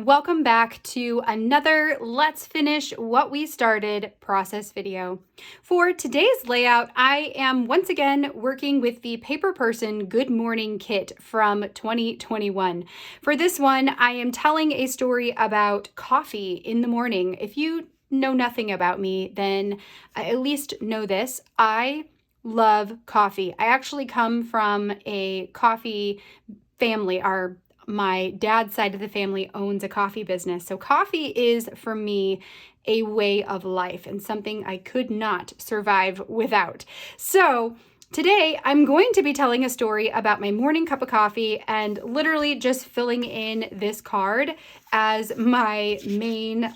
welcome back to another Let's Finish What We Started process video. For today's layout, I am once again working with the Paper Person Good Morning Kit from 2021. For this one, I am telling a story about coffee in the morning. If you know nothing about me, then I at least know this. I love coffee. I actually come from a coffee family. My dad's side of the family owns a coffee business. So coffee is, for me, a way of life and something I could not survive without. So today I'm going to be telling a story about my morning cup of coffee and literally just filling in this card as my main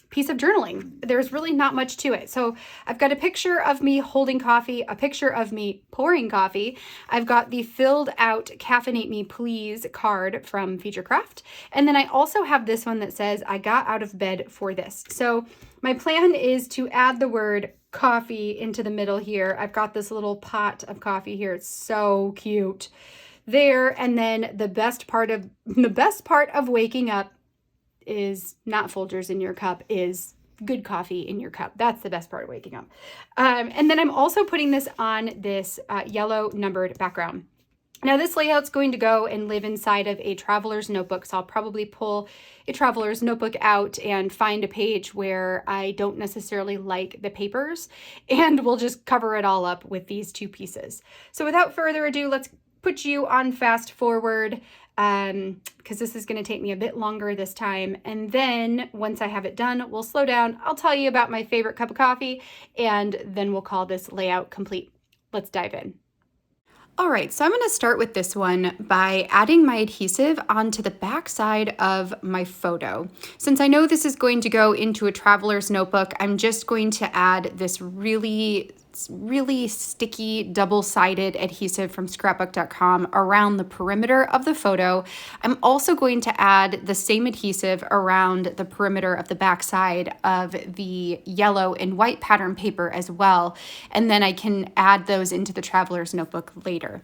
piece of journaling. There's really not much to it. So I've got a picture of me holding coffee, a picture of me pouring coffee. I've got the filled out Caffeinate Me Please card from Futurecraft. And then I also have this one that says, I got out of bed for this. So my plan is to add the word coffee into the middle here. I've got this little pot of coffee here. It's so cute there. And then the best part of waking up is not Folgers in your cup, is good coffee in your cup. That's the best part of waking up. And then I'm also putting this on this yellow numbered background. Now this layout's going to go and live inside of a traveler's notebook. So I'll probably pull a traveler's notebook out and find a page where I don't necessarily like the papers, and we'll just cover it all up with these two pieces. So without further ado, let's put you on fast forward, because this is going to take me a bit longer this time. And then once I have it done, we'll slow down. I'll tell you about my favorite cup of coffee, and then we'll call this layout complete. Let's dive in. All right, so I'm going to start with this one by adding my adhesive onto the back side of my photo. Since I know this is going to go into a traveler's notebook, I'm just going to add this really sticky double-sided adhesive from scrapbook.com around the perimeter of the photo. I'm also going to add the same adhesive around the perimeter of the backside of the yellow and white pattern paper as well, and then I can add those into the traveler's notebook later.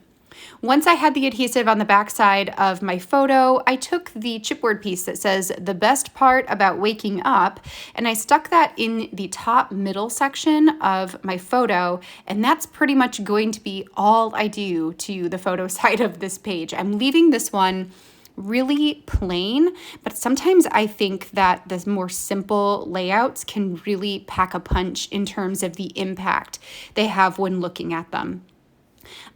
Once I had the adhesive on the backside of my photo, I took the chipboard piece that says the best part about waking up, and I stuck that in the top middle section of my photo, and that's pretty much going to be all I do to the photo side of this page. I'm leaving this one really plain, but sometimes I think that the more simple layouts can really pack a punch in terms of the impact they have when looking at them.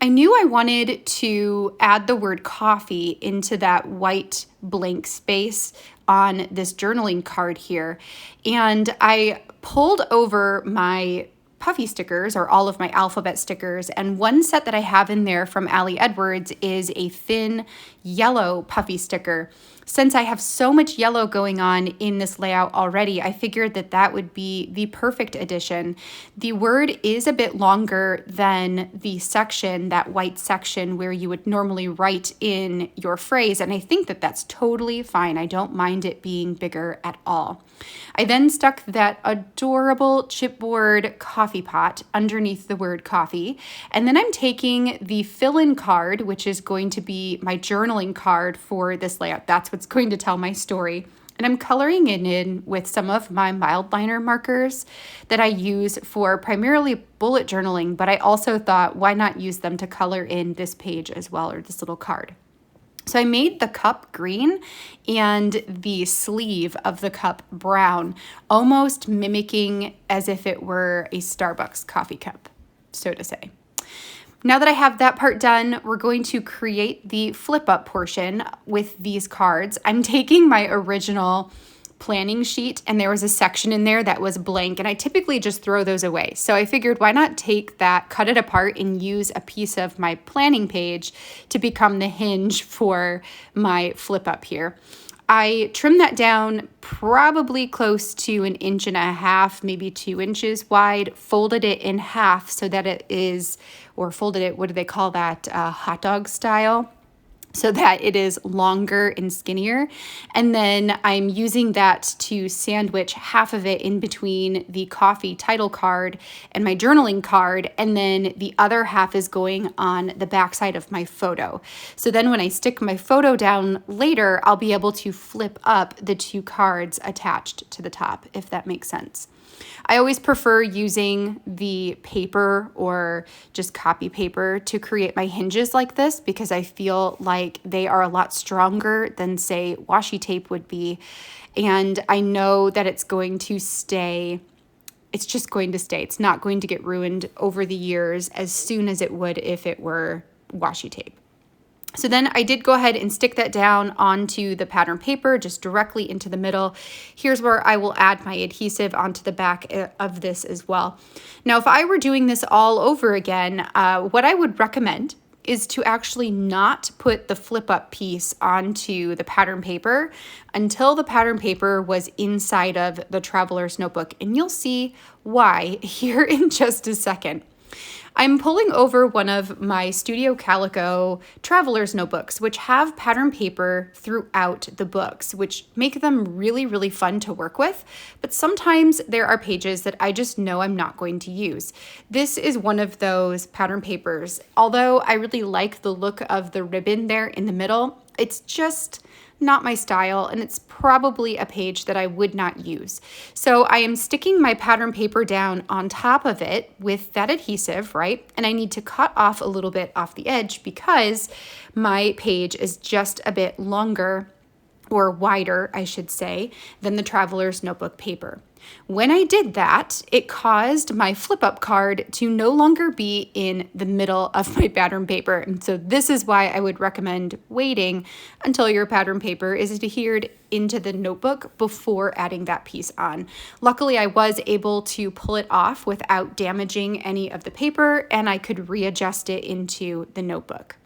I knew I wanted to add the word coffee into that white blank space on this journaling card here, and I pulled over my puffy stickers, or all of my alphabet stickers, and one set that I have in there from Ali Edwards is a thin yellow puffy sticker. Since I have so much yellow going on in this layout already, I figured that that would be the perfect addition. The word is a bit longer than the section, that white section where you would normally write in your phrase, and I think that that's totally fine. I don't mind it being bigger at all. I then stuck that adorable chipboard coffee pot underneath the word coffee, and then I'm taking the fill-in card, which is going to be my journaling card for this layout. That's what's going to tell my story. And I'm coloring it in with some of my mild liner markers that I use for primarily bullet journaling, but I also thought, why not use them to color in this page as well, or this little card. So I made the cup green and the sleeve of the cup brown, almost mimicking as if it were a Starbucks coffee cup, so to say. Now that I have that part done, we're going to create the flip up portion with these cards. I'm taking my original planning sheet, and there was a section in there that was blank, and I typically just throw those away. So I figured, why not take that, cut it apart, and use a piece of my planning page to become the hinge for my flip up here. I trimmed that down probably close to 1.5 inches, maybe 2 inches wide, folded it in half so that it is, or folded it, what do they call that, hot dog style? so that it is longer and skinnier. And then I'm using that to sandwich half of it in between the coffee title card and my journaling card. And then the other half is going on the backside of my photo. So then when I stick my photo down later, I'll be able to flip up the two cards attached to the top, if that makes sense. I always prefer using the paper or just copy paper to create my hinges like this because I feel like they are a lot stronger than, say, washi tape would be. And I know that it's going to stay. It's just going to stay. It's not going to get ruined over the years as soon as it would if it were washi tape. So then I did go ahead and stick that down onto the pattern paper, just directly into the middle. Here's where I will add my adhesive onto the back of this as well. Now, if I were doing this all over again, what I would recommend is to actually not put the flip up piece onto the pattern paper until the pattern paper was inside of the traveler's notebook. And you'll see why here in just a second. I'm pulling over one of my Studio Calico traveler's notebooks, which have pattern paper throughout the books, which make them really, really fun to work with. But sometimes there are pages that I just know I'm not going to use. This is one of those pattern papers. Although I really like the look of the ribbon there in the middle, it's just not my style, and it's probably a page that I would not use. So I am sticking my pattern paper down on top of it with that adhesive, right? And I need to cut off a little bit off the edge because my page is just a bit longer, or wider, I should say, than the traveler's notebook paper. When I did that, it caused my flip up card to no longer be in the middle of my pattern paper. And so this is why I would recommend waiting until your pattern paper is adhered into the notebook before adding that piece on. Luckily, I was able to pull it off without damaging any of the paper, and I could readjust it into the notebook.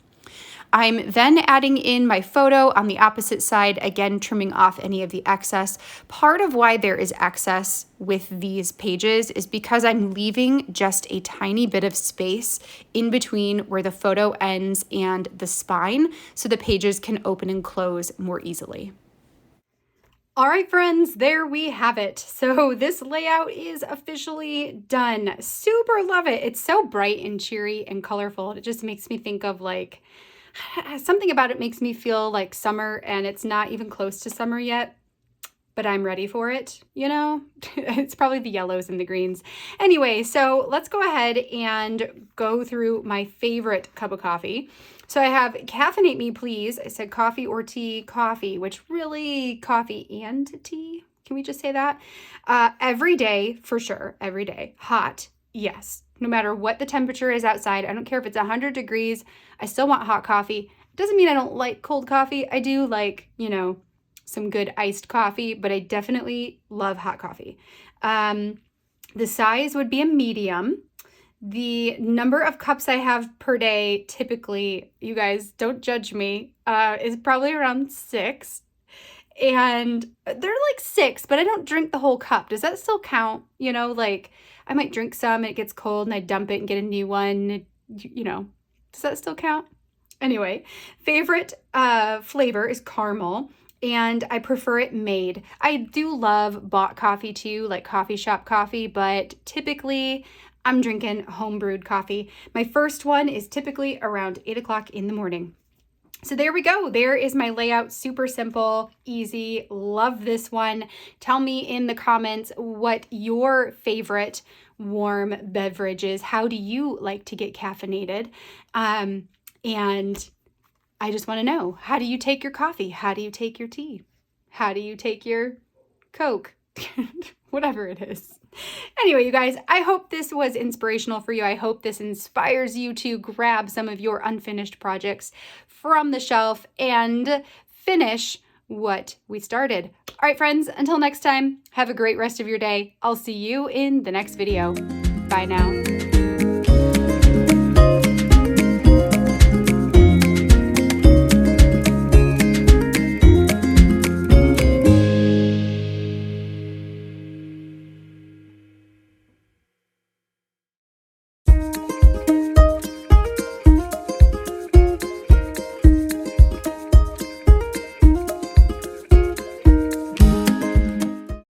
I'm then adding in my photo on the opposite side, again, trimming off any of the excess. Part of why there is excess with these pages is because I'm leaving just a tiny bit of space in between where the photo ends and the spine, so the pages can open and close more easily. All right, friends, there we have it. So this layout is officially done. Super love it. It's so bright and cheery and colorful. It just makes me think of like, something about it makes me feel like summer, and it's not even close to summer yet, but I'm ready for it, you know? It's probably the yellows and the greens. Anyway, so let's go ahead and go through my favorite cup of coffee. So I have Caffeinate Me Please. I said coffee or tea, coffee, which really coffee and tea. Can we just say that? Every day, for sure, every day. Hot, yes. No matter what the temperature is outside, I don't care if it's 100 degrees, I still want hot coffee. It doesn't mean I don't like cold coffee. I do like, you know, some good iced coffee, but I definitely love hot coffee. The size would be a medium. The number of cups I have per day, typically, you guys don't judge me, is probably around 6. And they're like 6, but I don't drink the whole cup. Does that still count? You know, like I might drink some and it gets cold and I dump it and get a new one. You know, does that still count? Anyway, favorite flavor is caramel, and I prefer it made. I do love bought coffee too, like coffee shop coffee, but typically I'm drinking home brewed coffee. My first one is typically around 8 o'clock in the morning. So there we go. There is my layout. Super simple, easy. Love this one. Tell me in the comments what your favorite warm beverage is. How do you like to get caffeinated? And I just want to know, how do you take your coffee? How do you take your tea? How do you take your Coke? Whatever it is. Anyway, you guys, I hope this was inspirational for you. I hope this inspires you to grab some of your unfinished projects from the shelf and finish what we started. All right, friends, until next time, have a great rest of your day. I'll see you in the next video. Bye now.